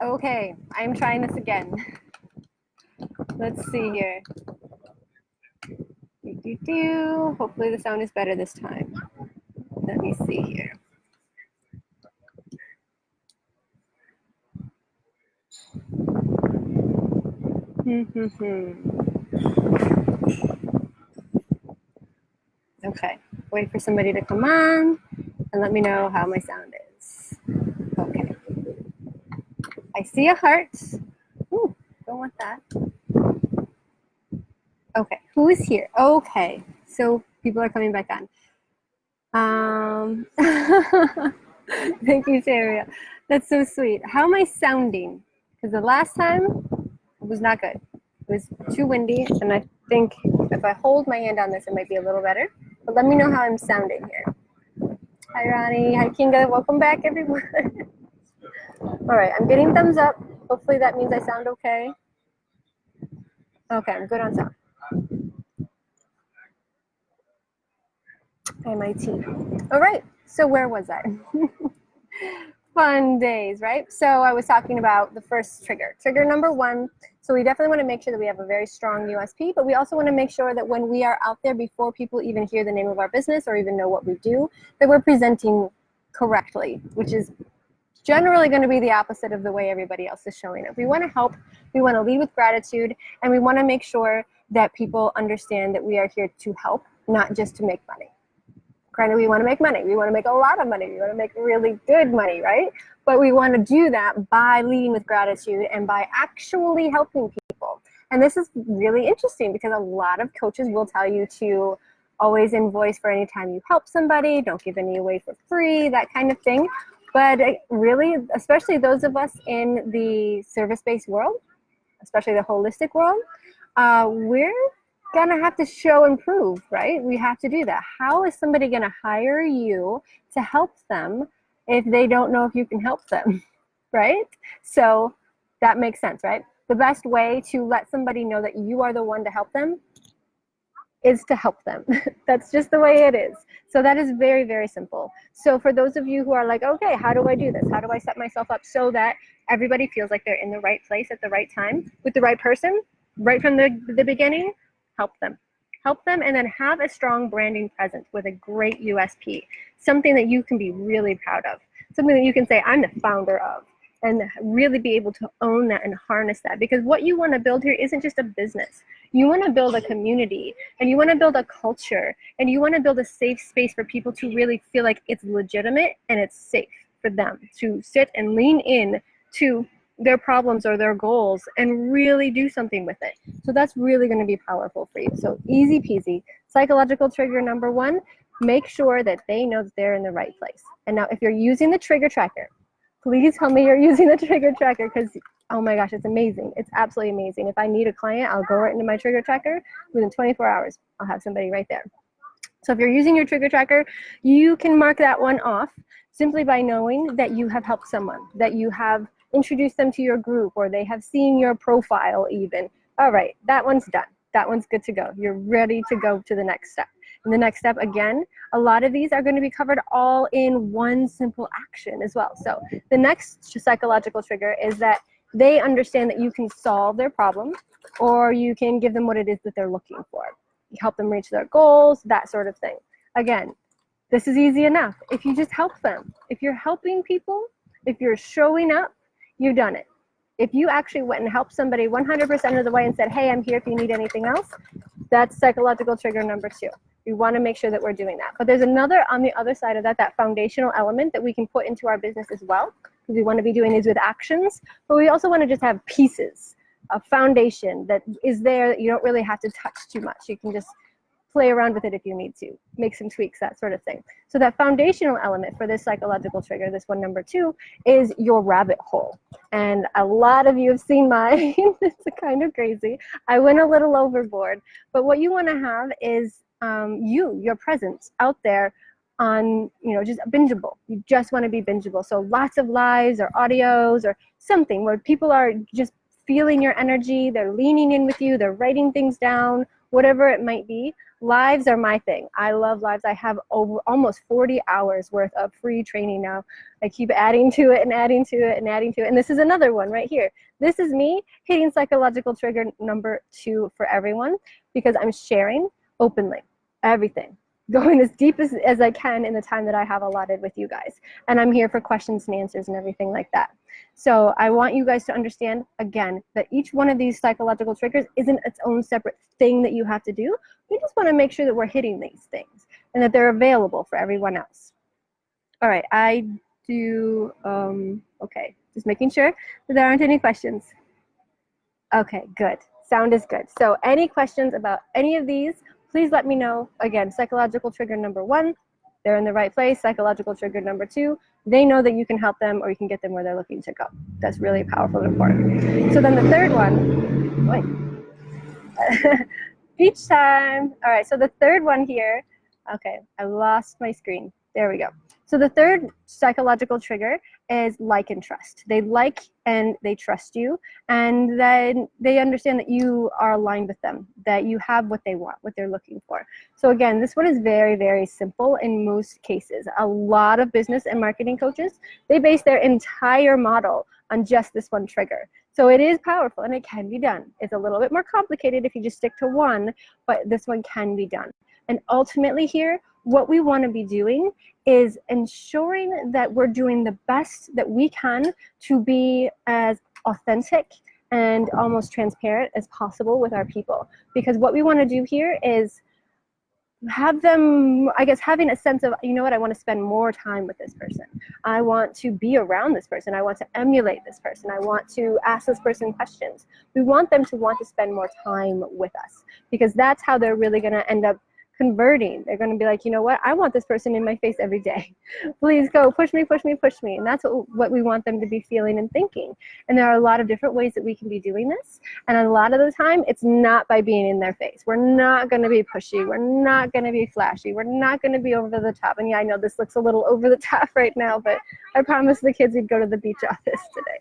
Okay, I'm trying this again. Let's see here. Hopefully the sound is better this time. Let me see here. Okay, wait for somebody to come on and let me know how my sound is. Okay. I see a heart. Ooh, don't want that. Okay, who is here? Okay, so people are coming back on. Thank you, Sharia. That's so sweet. How am I sounding? Because the last time it was not good. It was too windy, and I think if I hold my hand on this, it might be a little better. But let me know how I'm sounding here. Hi, Ronnie. Hi, Kinga. Welcome back, everyone. All right, I'm getting thumbs up. Hopefully that means I sound okay. Okay, I'm good on sound. MIT. All right, so where was I? Fun days, right? So I was talking about the first trigger. Trigger number one. So we definitely want to make sure that we have a very strong USP, but we also want to make sure that when we are out there, before people even hear the name of our business or even know what we do, that we're presenting correctly, which is generally going to be the opposite of the way everybody else is showing up. We want to help, we want to lead with gratitude, and we want to make sure that people understand that we are here to help, not just to make money. Granted, we want to make money. We want to make a lot of money. We want to make really good money, right? But we want to do that by leading with gratitude and by actually helping people. And this is really interesting because a lot of coaches will tell you to always invoice for any time you help somebody, don't give any away for free, that kind of thing. But really, especially those of us in the service-based world, especially the holistic world, we're gonna have to show and prove, right? We have to do that. How is somebody gonna hire you to help them if they don't know if you can help them, right? So that makes sense, right? The best way to let somebody know that you are the one to help them is to help them. That's just the way it is. So that is very, very simple. So for those of you who are like, okay, how do I do this? How do I set myself up so that everybody feels like they're in the right place at the right time with the right person, right from the beginning? Help them. Help them, and then have a strong branding presence with a great USP, something that you can be really proud of, something that you can say, I'm the founder of, and really be able to own that and harness that. Because what you want to build here isn't just a business. You want to build a community, and you want to build a culture, and you want to build a safe space for people to really feel like it's legitimate and it's safe for them to sit and lean in to their problems or their goals and really do something with it. So that's really going to be powerful for you. So easy peasy. Psychological trigger number one, make sure that they know that they're in the right place. And now if you're using the trigger tracker, please tell me you're using the trigger tracker, because oh my gosh, it's amazing. It's absolutely amazing. If I need a client, I'll go right into my trigger tracker. Within 24 hours, I'll have somebody right there. So if you're using your trigger tracker, you can mark that one off simply by knowing that you have helped someone, that you have introduced them to your group, or they have seen your profile even. All right, that one's done. That one's good to go. You're ready to go to the next step. And the next step, again, a lot of these are going to be covered all in one simple action as well. So the next psychological trigger is that they understand that you can solve their problem, or you can give them what it is that they're looking for. You help them reach their goals, that sort of thing. Again, this is easy enough. If you just help them, if you're helping people, if you're showing up, you've done it. If you actually went and helped somebody 100% of the way and said, hey, I'm here if you need anything else, that's psychological trigger number two. We want to make sure that we're doing that. But there's another on the other side of that, that foundational element that we can put into our business as well, because we want to be doing these with actions, but we also want to just have pieces, a foundation that is there that you don't really have to touch too much. You can just play around with it if you need to, make some tweaks, that sort of thing. So that foundational element for this psychological trigger, this one number two, is your rabbit hole. And a lot of you have seen mine. It's kind of crazy. I went a little overboard, but what you want to have is your presence out there on, just bingeable. You just want to be bingeable. So lots of lives or audios or something where people are just feeling your energy, they're leaning in with you, they're writing things down, whatever it might be. Lives are my thing. I love lives. I have over almost 40 hours worth of free training now. I keep adding to it and adding to it and adding to it. And this is another one right here. This is me hitting psychological trigger number 2 for everyone, because I'm sharing openly everything, going as deep as I can in the time that I have allotted with you guys. And I'm here for questions and answers and everything like that. So I want you guys to understand, again, that each one of these psychological triggers isn't its own separate thing that you have to do. We just want to make sure that we're hitting these things and that they're available for everyone else. All right, I do, okay, just making sure that there aren't any questions. Okay, good. Sound is good. So any questions about any of these, please let me know. Again, psychological trigger number 1, they're in the right place. Psychological trigger number 2, they know that you can help them or you can get them where they're looking to go. That's really powerful and important. So then the third one, beach time. All right, so the third one here, okay, I lost my screen. There we go. So the third psychological trigger is like and trust. They like and they trust you, and then they understand that you are aligned with them, that you have what they want, what they're looking for. So again, this one is very, very simple in most cases. A lot of business and marketing coaches, they base their entire model on just this one trigger. So it is powerful and it can be done. It's a little bit more complicated if you just stick to one, but this one can be done. And ultimately here, what we want to be doing is ensuring that we're doing the best that we can to be as authentic and almost transparent as possible with our people. Because what we want to do here is have them, I guess, having a sense of, you know what, I want to spend more time with this person. I want to be around this person. I want to emulate this person. I want to ask this person questions. We want them to want to spend more time with us, because that's how they're really going to end up converting. They're going to be like, you know what, I want this person in my face every day. Please go, push me, push me, push me. And that's what we want them to be feeling and thinking. And there are a lot of different ways that we can be doing this. And a lot of the time, it's not by being in their face. We're not going to be pushy. We're not going to be flashy. We're not going to be over the top. And yeah, I know this looks a little over the top right now, but I promised the kids we'd go to the beach office today.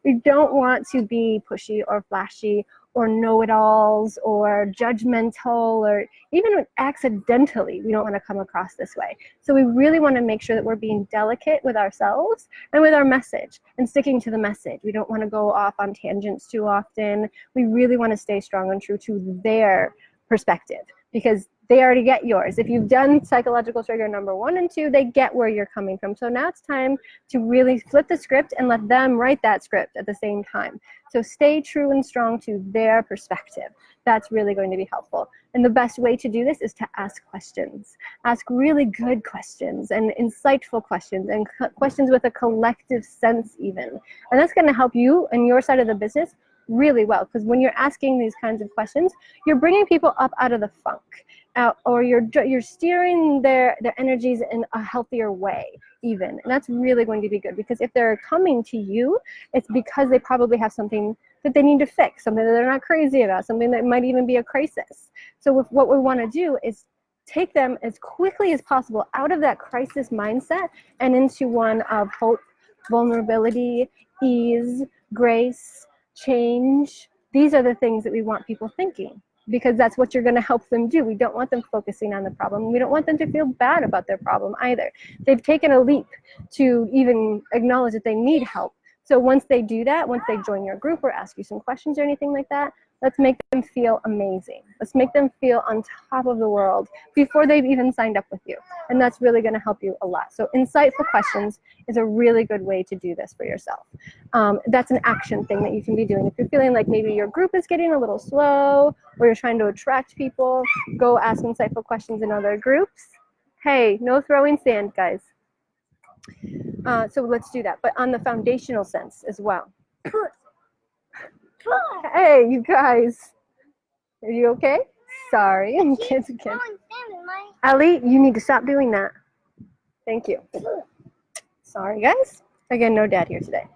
We don't want to be pushy or flashy or know-it-alls or judgmental, or even accidentally, we don't want to come across this way. So we really want to make sure that we're being delicate with ourselves and with our message and sticking to the message. We don't want to go off on tangents too often. We really want to stay strong and true to their perspective, because they already get yours. If you've done psychological trigger number 1 and 2, they get where you're coming from. So now it's time to really flip the script and let them write that script at the same time. So stay true and strong to their perspective. That's really going to be helpful. And the best way to do this is to ask questions. Ask really good questions and insightful questions, and questions with a collective sense even. And that's going to help you and your side of the business really well, because when you're asking these kinds of questions, you're bringing people up out of the funk, or you're steering their energies in a healthier way even. And that's really going to be good, because if they're coming to you, it's because they probably have something that they need to fix, something that they're not crazy about, something that might even be a crisis. So what we want to do is take them as quickly as possible out of that crisis mindset and into one of hope, vulnerability, ease, grace, change. These are the things that we want people thinking, because that's what you're going to help them do. We don't want them focusing on the problem. We don't want them to feel bad about their problem either. They've taken a leap to even acknowledge that they need help. So once they do that, once they join your group or ask you some questions or anything like that, let's make them feel amazing. Let's make them feel on top of the world before they've even signed up with you. And that's really going to help you a lot. So insightful questions is a really good way to do this for yourself. That's an action thing that you can be doing. If you're feeling like maybe your group is getting a little slow, or you're trying to attract people, go ask insightful questions in other groups. Hey, no throwing sand, guys. So let's do that, but on the foundational sense as well. Hey, you guys, are you okay? Sorry, kids again. Ali, you need to stop doing that. Thank you. Sorry, guys. Again, no dad here today.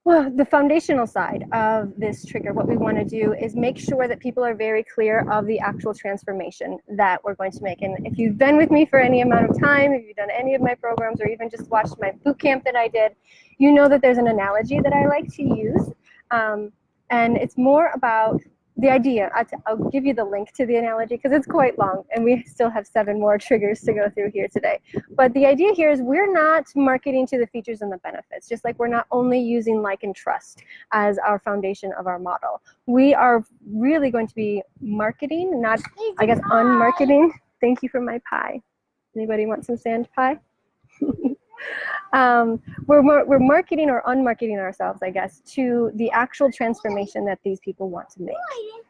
Well, the foundational side of this trigger, what we want to do is make sure that people are very clear of the actual transformation that we're going to make. And if you've been with me for any amount of time, if you've done any of my programs, or even just watched my boot camp that I did, you know that there's an analogy that I like to use. And it's more about the idea, I'll give you the link to the analogy because it's quite long and we still have 7 more triggers to go through here today. But the idea here is we're not marketing to the features and the benefits, just like we're not only using like and trust as our foundation of our model. We are really going to be marketing, not, I guess, unmarketing. Thank you for my pie. Anybody want some sand pie? We're marketing or unmarketing ourselves, I guess, to the actual transformation that these people want to make.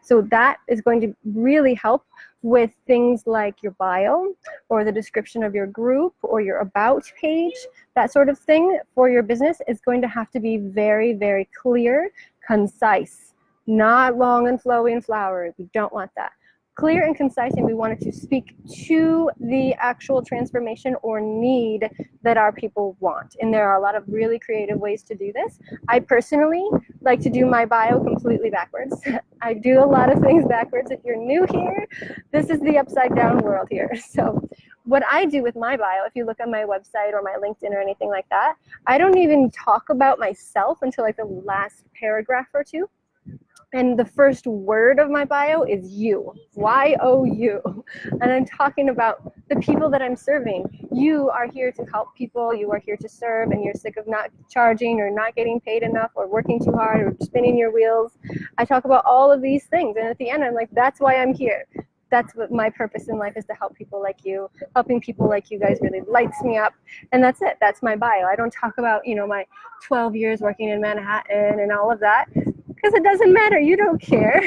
So that is going to really help with things like your bio or the description of your group or your about page. That sort of thing for your business is going to have to be very, very clear, concise, not long and flowy and flowery. We don't want that. Clear and concise, and we want it to speak to the actual transformation or need that our people want. And there are a lot of really creative ways to do this. I personally like to do my bio completely backwards. I do a lot of things backwards. If you're new here, this is the upside down world here. So what I do with my bio, if you look on my website or my LinkedIn or anything like that, I don't even talk about myself until like the last paragraph or two. And the first word of my bio is you, Y-O-U. And I'm talking about the people that I'm serving. You are here to help people, you are here to serve, and you're sick of not charging or not getting paid enough or working too hard or spinning your wheels. I talk about all of these things. And at the end, I'm like, that's why I'm here. That's what my purpose in life is, to help people like you. Helping people like you guys really lights me up. And that's it. That's my bio. I don't talk about, you know, my 12 years working in Manhattan and all of that. Because it doesn't matter, you don't care.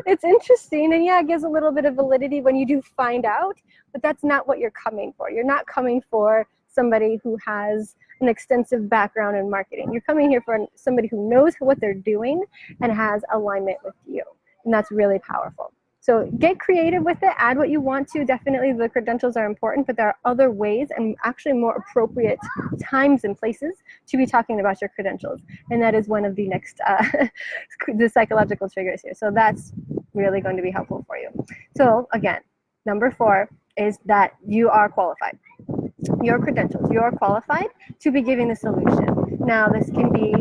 It's interesting, and yeah, it gives a little bit of validity when you do find out, but that's not what you're coming for. You're not coming for somebody who has an extensive background in marketing. You're coming here for somebody who knows what they're doing and has alignment with you, and that's really powerful. So get creative with it, add what you want to. Definitely the credentials are important, but there are other ways and actually more appropriate times and places to be talking about your credentials. And that is one of the next, the psychological triggers here. So that's really going to be helpful for you. So again, number 4 is that you are qualified. Your credentials, you are qualified to be giving the solution. Now this can be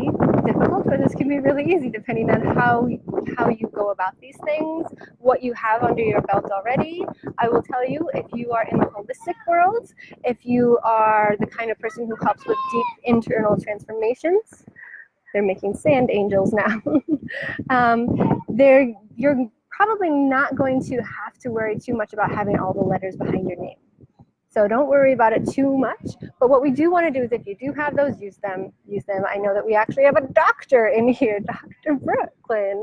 difficult, or this can be really easy depending on how you go about these things, what you have under your belt already. I will tell you, if you are in the holistic world, if you are the kind of person who helps with deep internal transformations, they're making sand angels now. You're probably not going to have to worry too much about having all the letters behind your name. So don't worry about it too much. But what we do want to do is, if you do have those, use them. I know that we actually have a doctor in here, Dr. Brooklyn.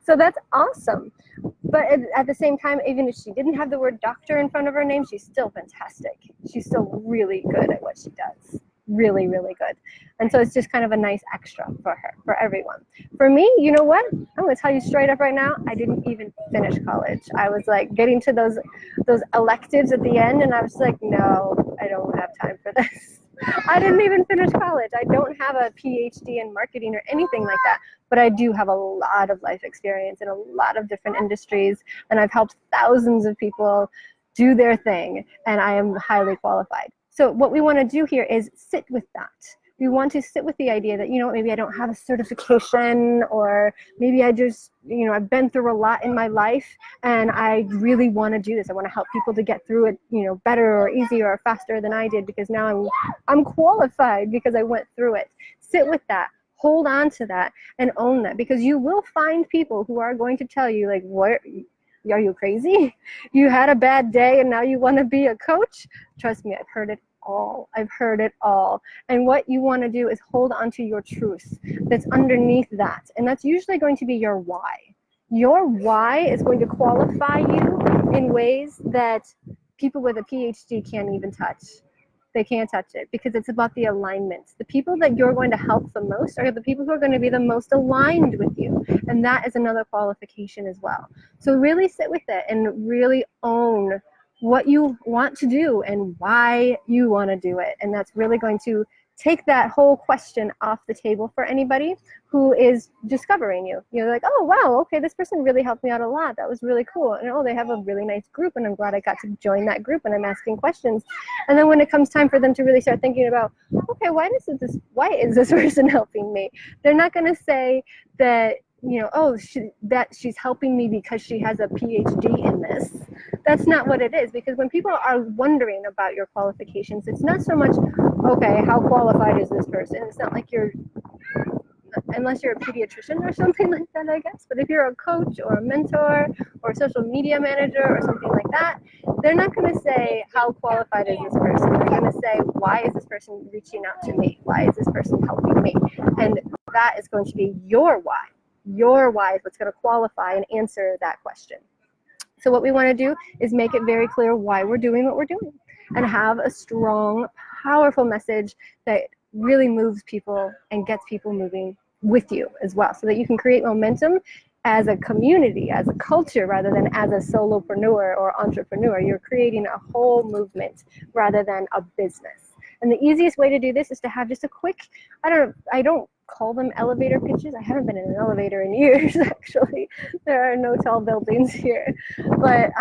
So that's awesome. But at the same time, even if she didn't have the word doctor in front of her name, she's still fantastic. She's still really good at what she does. Really, really good. And so it's just kind of a nice extra for her, for everyone. For me, you know what? I'm going to tell you straight up right now, I didn't even finish college. I was like getting to those electives at the end, and I was like, no, I don't have time for this. I didn't even finish college. I don't have a PhD in marketing or anything like that, but I do have a lot of life experience in a lot of different industries, and I've helped thousands of people do their thing, and I am highly qualified. So what we want to do here is sit with that. We want to sit with the idea that, you know, maybe I don't have a certification, or maybe I just, you know, I've been through a lot in my life and I really want to do this. I want to help people to get through it, you know, better or easier or faster than I did, because now I'm qualified because I went through it. Sit with that. Hold on to that and own that, because you will find people who are going to tell you, like, what? Are you crazy? You had a bad day and now you want to be a coach? Trust me, I've heard it all. I've heard it all. And what you want to do is hold on to your truth that's underneath that. And that's usually going to be your why. Your why is going to qualify you in ways that people with a PhD can't even touch. They can't touch it, because it's about the alignment. The people that you're going to help the most are the people who are going to be the most aligned with you. And that is another qualification as well. So really sit with it and really own what you want to do and why you want to do it. And that's really going to take that whole question off the table for anybody who is discovering you. You're like, oh, wow, okay, this person really helped me out a lot. That was really cool. And oh, they have a really nice group, and I'm glad I got to join that group, and I'm asking questions. And then when it comes time for them to really start thinking about, okay, why is this person helping me? They're not going to say that oh, that she's helping me because she has a PhD in this. That's not what it is, because when people are wondering about your qualifications, it's not so much, okay, how qualified is this person? It's not like unless you're a pediatrician or something like that, I guess. But if you're a coach or a mentor or a social media manager or something like that, they're not going to say, how qualified is this person? They're going to say, why is this person reaching out to me? Why is this person helping me? And that is going to be your why. Your why is what's going to qualify and answer that question. So what we want to do is make it very clear why we're doing what we're doing, and have a strong, powerful message that really moves people and gets people moving with you as well, so that you can create momentum as a community, as a culture, rather than as a solopreneur or entrepreneur. You're creating a whole movement rather than a business. And the easiest way to do this is to have just a quick, I don't call them elevator pitches. I haven't been in an elevator in years, actually. There are no tall buildings here. But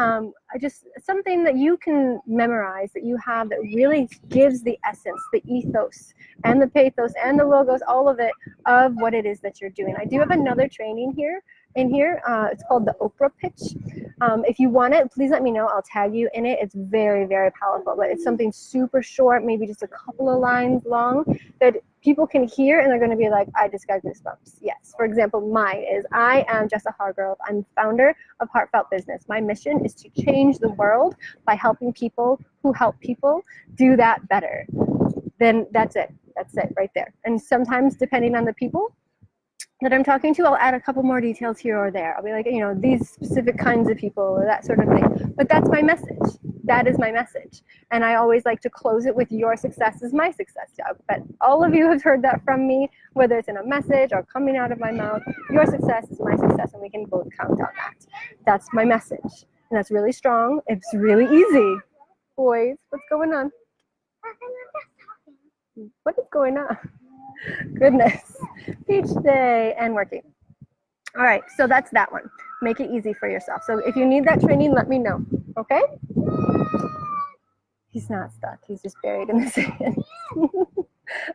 something that you can memorize, that you have, that really gives the essence, the ethos, and the pathos, and the logos, all of it, of what it is that you're doing. I do have another training here. It's called the Oprah pitch. If you want it, please let me know. I'll tag you in it. It's very, very powerful, but it's something super short, maybe just a couple of lines long, that people can hear and they're going to be like, I just got goosebumps. Yes. For example, mine is, I am Jessa Hargrove. I'm founder of Heartfelt Business. My mission is to change the world by helping people who help people do that better. Then that's it. That's it right there. And sometimes, depending on the people that I'm talking to, I'll add a couple more details here or there. I'll be like, these specific kinds of people, or that sort of thing. But that's my message. That is my message. And I always like to close it with, your success is my success. But all of you have heard that from me, whether it's in a message or coming out of my mouth. Your success is my success, and we can both count on that. That's my message. And that's really strong. It's really easy. Boys, what's going on? What is going on? Goodness. Beach day and working. All right, so that's that one. Make it easy for yourself. So if you need that training, let me know, okay? He's not stuck. He's just buried in the sand.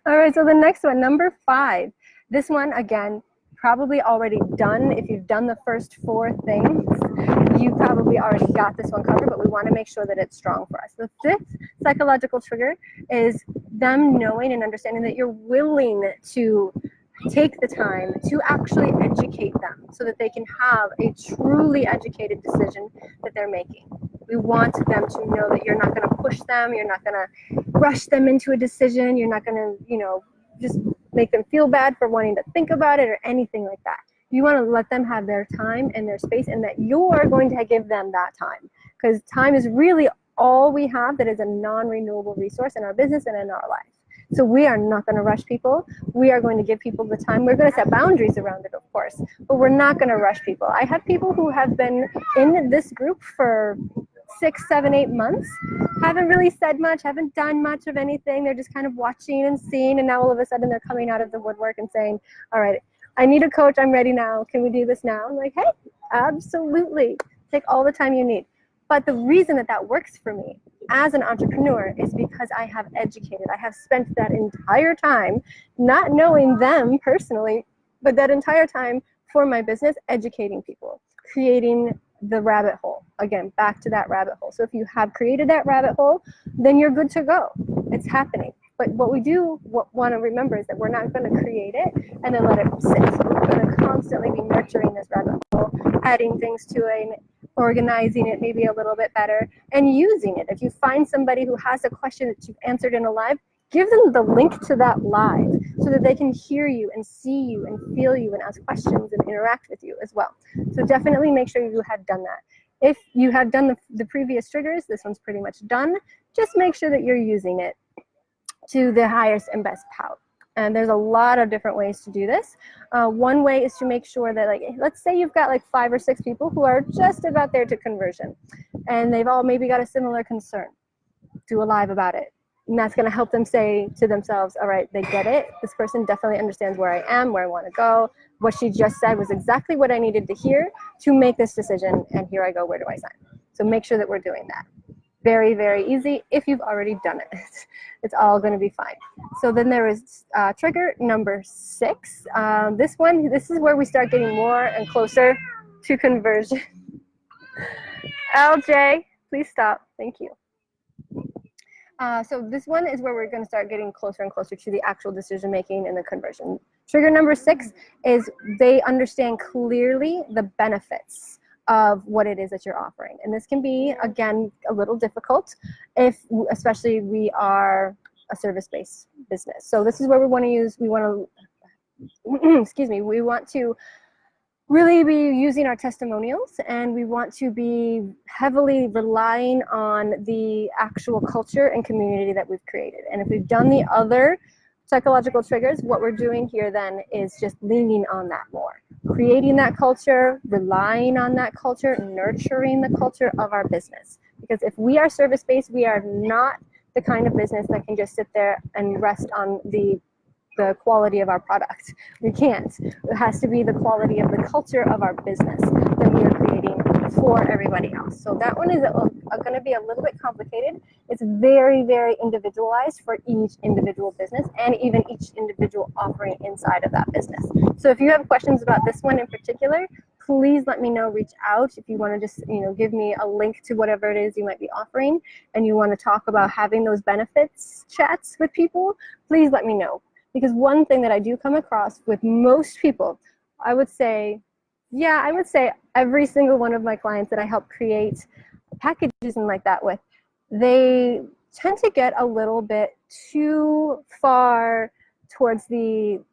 All right, so the next one, number 5. This one, again, probably already done. If you've done the first 4 things, you probably already got this one covered, but we want to make sure that it's strong for us. The 5th psychological trigger is them knowing and understanding that you're willing to take the time to actually educate them so that they can have a truly educated decision that they're making. We want them to know that you're not going to push them, you're not going to rush them into a decision, you're not going to, just make them feel bad for wanting to think about it or anything like that. You want to let them have their time and their space, and that you're going to give them that time, because time is really all we have that is a non-renewable resource in our business and in our life. So we are not going to rush people. We are going to give people the time. We're going to set boundaries around it, of course, but we're not going to rush people. I have people who have been in this group for 6, 7, 8 months, haven't really said much, haven't done much of anything. They're just kind of watching and seeing, and now all of a sudden they're coming out of the woodwork and saying, all right, I need a coach. I'm ready now. Can we do this now? I'm like, hey, absolutely. Take all the time you need. But the reason that that works for me as an entrepreneur is because I have educated. I have spent that entire time, not knowing them personally, but that entire time for my business, educating people, creating the rabbit hole. Again, back to that rabbit hole. So if you have created that rabbit hole, then you're good to go. It's happening. But what we do want to remember is that we're not going to create it and then let it sit. So we're going to constantly be nurturing this rabbit hole, adding things to it, organizing it maybe a little bit better, and using it. If you find somebody who has a question that you've answered in a live, give them the link to that live so that they can hear you and see you and feel you and ask questions and interact with you as well. So definitely make sure you have done that. If you have done the previous triggers, this one's pretty much done. Just make sure that you're using it to the highest and best power. And there's a lot of different ways to do this. One way is to make sure that, like, let's say you've got like 5 or 6 people who are just about there to conversion, and they've all maybe got a similar concern. Do a live about it. And that's going to help them say to themselves, all right, they get it. This person definitely understands where I am, where I want to go. What she just said was exactly what I needed to hear to make this decision. And here I go. Where do I sign? So make sure that we're doing that. Very, very easy if you've already done it. It's all going to be fine. So then there is trigger number 6. This is where we start getting more and closer to conversion. LJ, please stop. Thank you. So this one is where we're going to start getting closer and closer to the actual decision making and the conversion. Trigger number 6 is they understand clearly the benefits of what it is that you're offering. And this can be, again, a little difficult if, especially we are a service-based business. So this is where we want to excuse me, we want to really be using our testimonials, and we want to be heavily relying on the actual culture and community that we've created. And if we've done the other psychological triggers, what we're doing here then is just leaning on that more, creating that culture, relying on that culture, nurturing the culture of our business. Because if we are service-based, we are not the kind of business that can just sit there and rest on the quality of our product. We can't. It has to be the quality of the culture of our business that we are creating for everybody else. So that one is going to be a little bit complicated. It's very, very individualized for each individual business and even each individual offering inside of that business. So if you have questions about this one in particular, please let me know, reach out. If you want to just, give me a link to whatever it is you might be offering and you want to talk about having those benefits chats with people, please let me know. Because one thing that I do come across with most people, I would say every single one of my clients that I help create packages and like that with, they tend to get a little bit too far towards too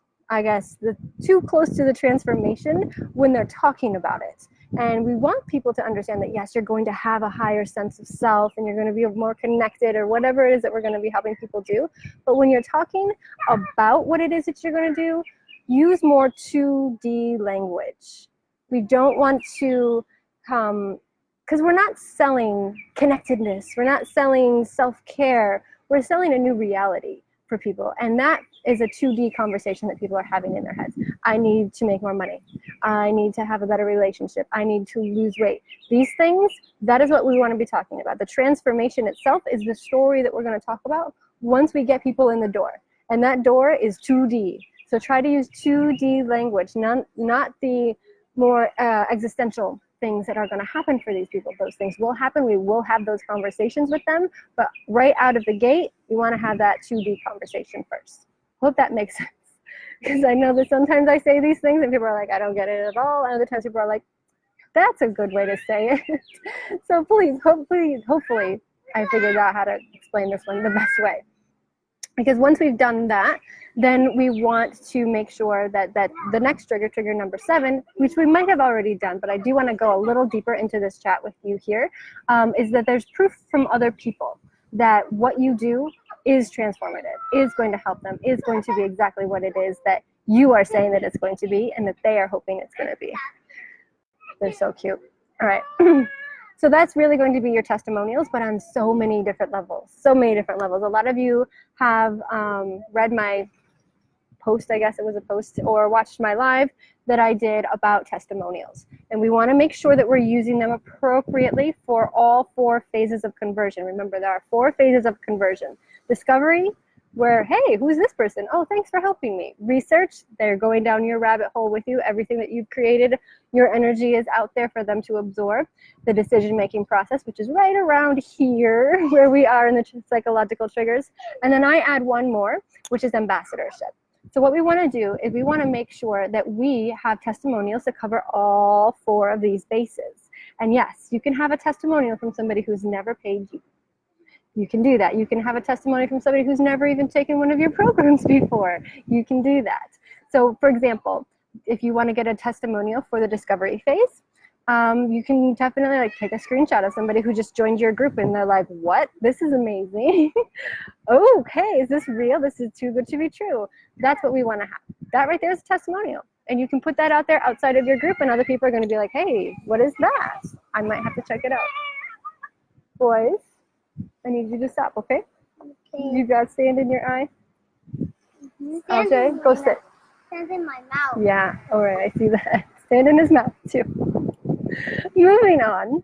close to the transformation when they're talking about it. And we want people to understand that, yes, you're going to have a higher sense of self and you're going to be more connected or whatever it is that we're going to be helping people do. But when you're talking about what it is that you're going to do, use more 2D language. We don't want to, because we're not selling connectedness. We're not selling self-care. We're selling a new reality for people. And that is a 2D conversation that people are having in their heads. I need to make more money. I need to have a better relationship. I need to lose weight. These things, that is what we want to be talking about. The transformation itself is the story that we're going to talk about once we get people in the door. And that door is 2D. So try to use 2D language, not the more existential things that are going to happen for these people. Those things will happen. We will have those conversations with them. But right out of the gate, you want to have that 2D conversation first. Hope that makes sense. Because I know that sometimes I say these things and people are like, I don't get it at all. And other times people are like, that's a good way to say it. So please, hopefully I figured out how to explain this one the best way. Because once we've done that, then we want to make sure that the next trigger number 7, which we might have already done, but I do want to go a little deeper into this chat with you here, is that there's proof from other people that what you do is transformative, is going to help them, is going to be exactly what it is that you are saying that it's going to be and that they are hoping it's going to be. They're so cute. All right. So that's really going to be your testimonials, but on so many different levels, A lot of you have read my post, I guess it was a post, or watched my live that I did about testimonials. And we want to make sure that we're using them appropriately for all 4 phases of conversion. Remember, there are 4 phases of conversion. Discovery, where, hey, who's this person? Oh, thanks for helping me. Research, they're going down your rabbit hole with you. Everything that you've created, your energy is out there for them to absorb. The decision-making process, which is right around here where we are in the psychological triggers. And then I add one more, which is ambassadorship. So what we want to do is we want to make sure that we have testimonials to cover all 4 of these bases. And yes, you can have a testimonial from somebody who's never paid you. You can do that. You can have a testimony from somebody who's never even taken one of your programs before. You can do that. So for example, if you want to get a testimonial for the discovery phase, you can definitely take a screenshot of somebody who just joined your group and they're like, what? This is amazing. Oh, okay, is this real? This is too good to be true. That's what we want to have. That right there is a testimonial. And you can put that out there outside of your group and other people are going to be like, hey, what is that? I might have to check it out. Boys, I need you to stop, okay? Okay. You got sand in your eye? LJ, go sit. Sand in my mouth. Yeah, all right, I see that. Sand in his mouth too. Moving on.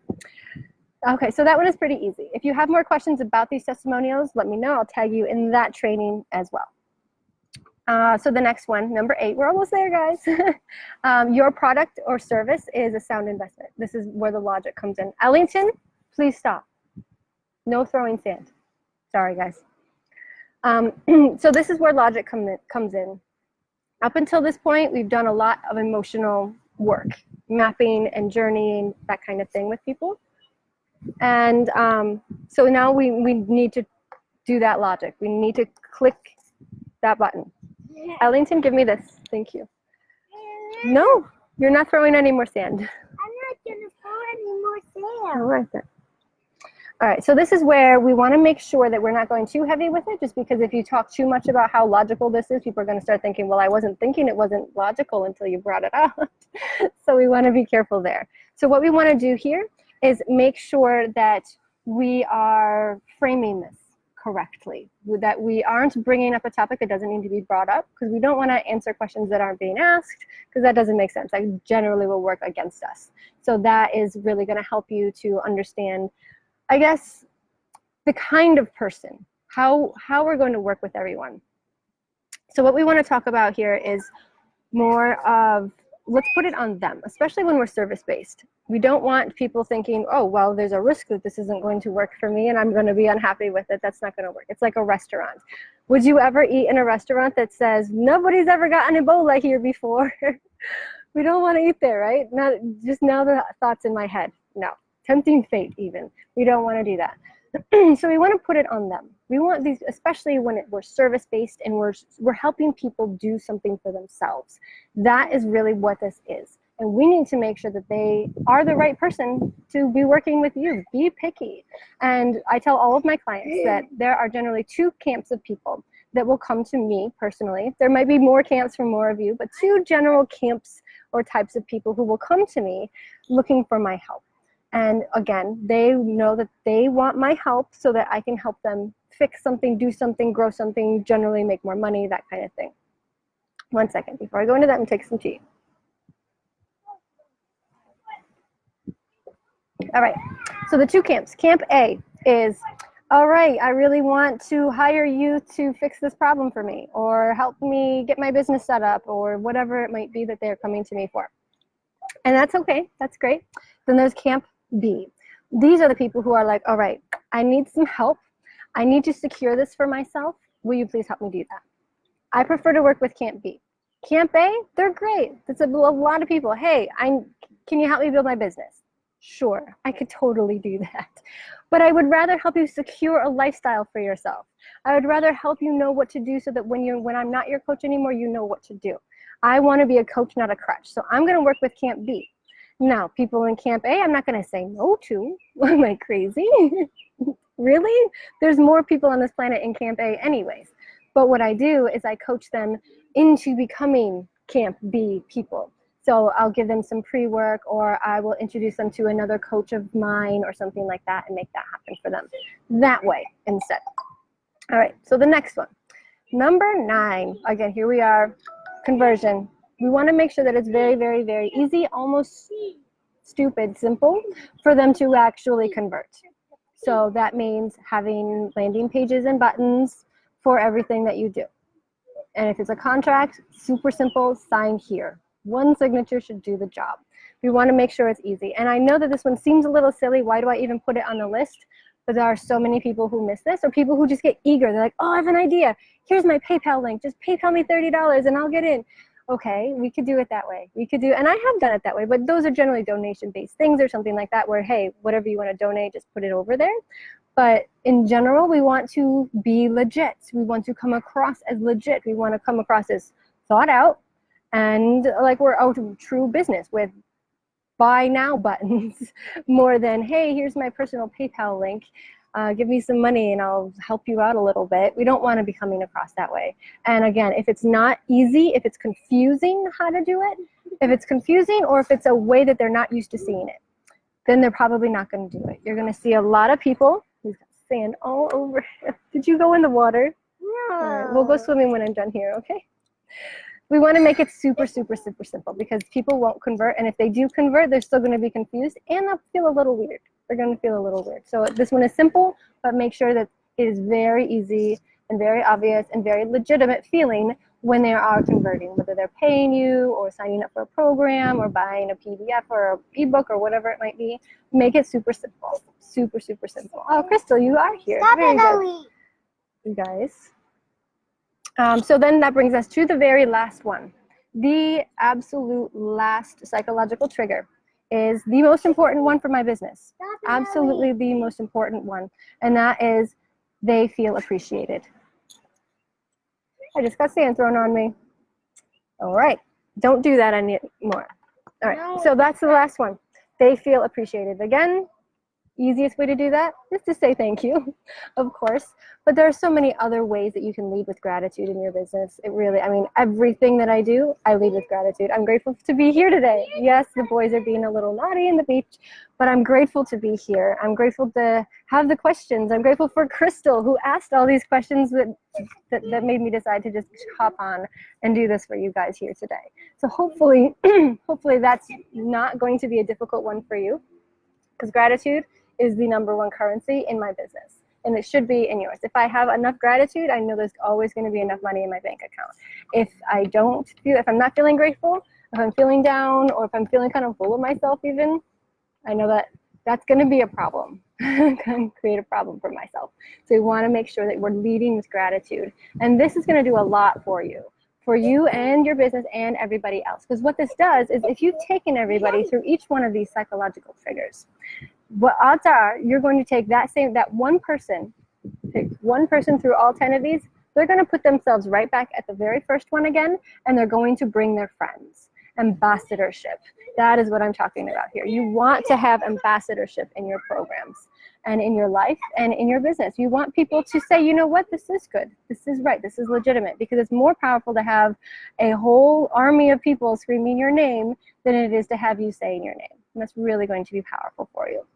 Okay, so that one is pretty easy. If you have more questions about these testimonials, let me know. I'll tag you in that training as well. So the next one, number 8, we're almost there, guys. Your product or service is a sound investment. This is where the logic comes in. Ellington, please stop. No throwing sand. Sorry, guys. So this is where logic comes in. Up until this point, we've done a lot of emotional work, mapping and journeying, that kind of thing with people. And so now we need to do that logic. We need to click that button. Ellington, give me this. Thank you. No, you're not throwing any more sand. I'm not going to throw any more sand. All right, then. All right, so this is where we want to make sure that we're not going too heavy with it, just because if you talk too much about how logical this is, people are going to start thinking, well, I wasn't thinking it wasn't logical until you brought it up. So we want to be careful there. So what we want to do here is make sure that we are framing this correctly, that we aren't bringing up a topic that doesn't need to be brought up, because we don't want to answer questions that aren't being asked, because that doesn't make sense. That generally will work against us. So that is really going to help you to understand, I guess, the kind of person, how we're going to work with everyone. So what we want to talk about here is more of, let's put it on them, especially when we're service-based. We don't want people thinking, oh, well, there's a risk that this isn't going to work for me and I'm going to be unhappy with it. That's not going to work. It's like a restaurant. Would you ever eat in a restaurant that says, nobody's ever gotten Ebola here before? We don't want to eat there, right? Not just now the thoughts in my head. No. Tempting fate even. We don't want to do that. So we want to put it on them. We want these, especially when we're service-based and we're helping people do something for themselves. That is really what this is. And we need to make sure that they are the right person to be working with you. Be picky. And I tell all of my clients that there are generally 2 camps of people that will come to me personally. There might be more camps for more of you, but 2 general camps or types of people who will come to me looking for my help. And again, they know that they want my help so that I can help them fix something, do something, grow something, generally make more money, that kind of thing. One second before I go into that and take some tea. All right, so the 2 camps. Camp A is, all right, I really want to hire you to fix this problem for me, or help me get my business set up, or whatever it might be that they're coming to me for. And that's okay, that's great. Then there's Camp B. These are the people who are like, all right, I need some help. I need to secure this for myself. Will you please help me do that? I prefer to work with Camp B. Camp A, they're great. That's a lot of people. Hey, can you help me build my business? Sure, I could totally do that. But I would rather help you secure a lifestyle for yourself. I would rather help you know what to do so that when I'm not your coach anymore, you know what to do. I want to be a coach, not a crutch. So I'm going to work with Camp B. Now, people in Camp A, I'm not going to say no to. Am I crazy? Really? There's more people on this planet in Camp A anyways. But what I do is I coach them into becoming Camp B people. So I'll give them some pre-work, or I will introduce them to another coach of mine or something like that and make that happen for them that way instead. All right, so the next one. Number 9, again, here we are, conversion. We want to make sure that it's very, very, very easy, almost stupid, simple for them to actually convert. So that means having landing pages and buttons for everything that you do. And if it's a contract, super simple, sign here. One signature should do the job. We want to make sure it's easy. And I know that this one seems a little silly. Why do I even put it on the list? But there are so many people who miss this, or people who just get eager. They're like, oh, I have an idea. Here's my PayPal link. Just PayPal me $30 and I'll get in. Okay, we could do it that way. We could do, and I have done it that way, but those are generally donation-based things or something like that where, hey, whatever you want to donate, just put it over there. But in general, we want to be legit. We want to come across as legit. We want to come across as thought out and like we're a true business with buy now buttons more than, hey, here's my personal PayPal link. Give me some money and I'll help you out a little bit. We don't want to be coming across that way. And again, if it's not easy, if it's confusing how to do it, if it's confusing or if it's a way that they're not used to seeing it, then they're probably not going to do it. You're going to see a lot of people, who's got sand all over. Did you go in the water? No. All right, we'll go swimming when I'm done here, okay? We want to make it super, super, super simple because people won't convert. And if they do convert, they're still going to be confused and they'll feel a little weird. they're going to feel a little weird. So this one is simple, but make sure that it is very easy and very obvious and very legitimate feeling when they are converting, whether they're paying you or signing up for a program or buying a PDF or an ebook or whatever it might be. Make it super simple, super, super simple. Oh, Crystal, you are here. Very good. You guys. So then that brings us to the very last one. The absolute last psychological trigger is the most important one for my business. Absolutely the most important one. And that is they feel appreciated. I just got sand thrown on me. All right. Don't do that anymore. All right. So that's the last one. They feel appreciated. Again, easiest way to do that is to say thank you, of course. But there are so many other ways that you can lead with gratitude in your business. It really, I mean, everything that I do, I lead with gratitude. I'm grateful to be here today. Yes, the boys are being a little naughty in the beach, but I'm grateful to be here. I'm grateful to have the questions. I'm grateful for Crystal, who asked all these questions that made me decide to just hop on and do this for you guys here today. So hopefully, hopefully that's not going to be a difficult one for you, because gratitude is the #1 currency in my business, and it should be in yours. If I have enough gratitude, I know there's always going to be enough money in my bank account. If I'm not feeling grateful, if I'm feeling down, or if I'm feeling kind of full of myself even, I know that that's going to be a problem. Can create a problem for myself. So we want to make sure that we're leading with gratitude, and this is going to do a lot for you and your business and everybody else. Because what this does is, if you've taken everybody through each one of these psychological triggers, what odds are you're going to take that one person, take one person through all 10 of these, they're going to put themselves right back at the very first one again, and they're going to bring their friends. Ambassadorship. That is what I'm talking about here. You want to have ambassadorship in your programs and in your life and in your business. You want people to say, you know what, this is good. This is right. This is legitimate, because it's more powerful to have a whole army of people screaming your name than it is to have you saying your name. And that's really going to be powerful for you.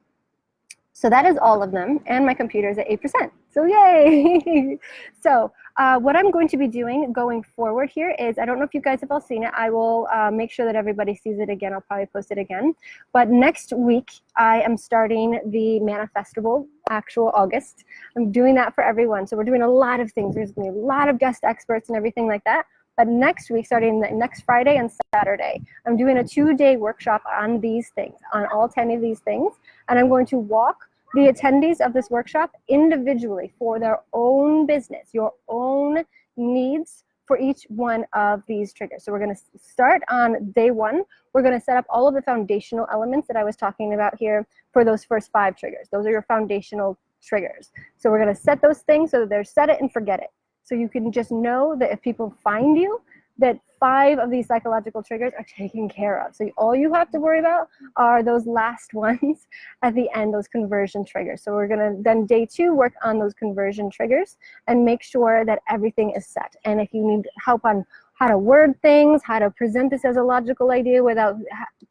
So that is all of them, and my computer is at 8%. So yay! So what I'm going to be doing going forward here is, I don't know if you guys have all seen it. I will make sure that everybody sees it again. I'll probably post it again. But next week, I am starting the Manifestable actual August. I'm doing that for everyone. So we're doing a lot of things. There's going to be a lot of guest experts and everything like that. But next week, starting next Friday and Saturday, I'm doing a 2-day workshop on these things, on all 10 of these things. And I'm going to walk the attendees of this workshop individually for their own business, your own needs for each one of these triggers. So we're going to start on day 1. We're going to set up all of the foundational elements that I was talking about here for those first 5 triggers. Those are your foundational triggers. So we're going to set those things so that they're set it and forget it. So you can just know that if people find you, that 5 of these psychological triggers are taken care of. So all you have to worry about are those last ones at the end, those conversion triggers. So we're gonna then day 2 work on those conversion triggers and make sure that everything is set. And if you need help on how to word things, how to present this as a logical idea without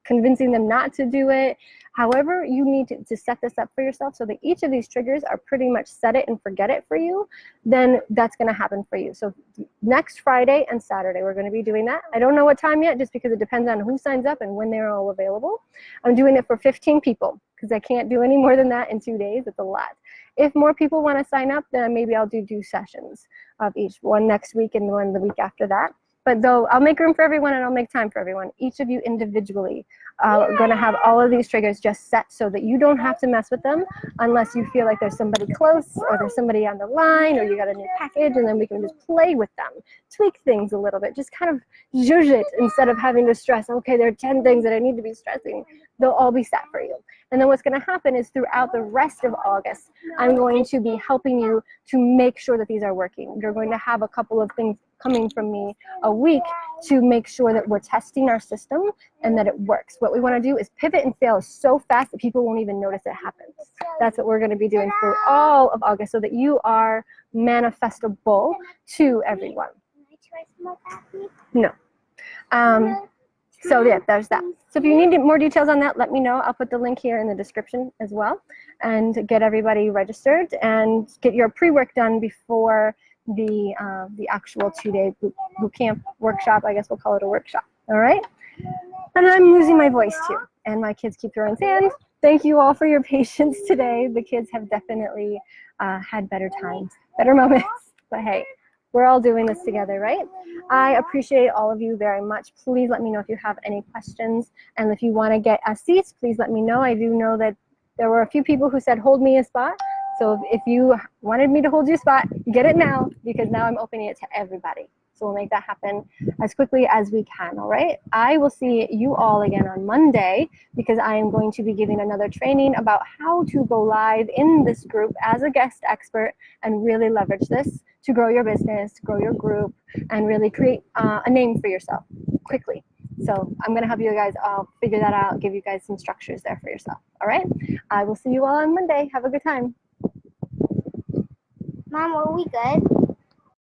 convincing them not to do it, however you need to set this up for yourself so that each of these triggers are pretty much set it and forget it for you, then that's going to happen for you. So next Friday and Saturday, we're going to be doing that. I don't know what time yet, just because it depends on who signs up and when they're all available. I'm doing it for 15 people because I can't do any more than that in 2 days. It's a lot. If more people want to sign up, then maybe I'll do sessions of each, one next week and one the week after that. But though I'll make room for everyone and I'll make time for everyone. Each of you individually are going to have all of these triggers just set so that you don't have to mess with them unless you feel like there's somebody close or there's somebody on the line or you got a new package, and then we can just play with them, tweak things a little bit, just kind of zhuzh it instead of having to stress, okay, there are 10 things that I need to be stressing. They'll all be set for you. And then what's going to happen is throughout the rest of August, I'm going to be helping you to make sure that these are working. You're going to have a couple of things coming from me a week to make sure that we're testing our system and that it works. What we want to do is pivot and fail so fast that people won't even notice it happens. That's what we're going to be doing for all of August so that you are manifestable to everyone. No. So yeah, there's that. So if you need more details on that, let me know. I'll put the link here in the description as well, and get everybody registered and get your pre-work done before the actual 2-day boot camp workshop. I guess we'll call it a workshop. All right. And I'm losing my voice too, and my kids keep throwing sand. Thank you all for your patience today. The kids have definitely had better times, better moments. But hey, we're all doing this together, right? I appreciate all of you very much. Please let me know if you have any questions. And if you want to get a seat, please let me know. I do know that there were a few people who said, hold me a spot. So if you wanted me to hold you a spot, get it now, because now I'm opening it to everybody. So we'll make that happen as quickly as we can, all right? I will see you all again on Monday, because I am going to be giving another training about how to go live in this group as a guest expert and really leverage this to grow your business, to grow your group, and really create a name for yourself quickly. So I'm gonna have you guys all figure that out, give you guys some structures there for yourself, all right? I will see you all on Monday. Have a good time. Mom, are we good?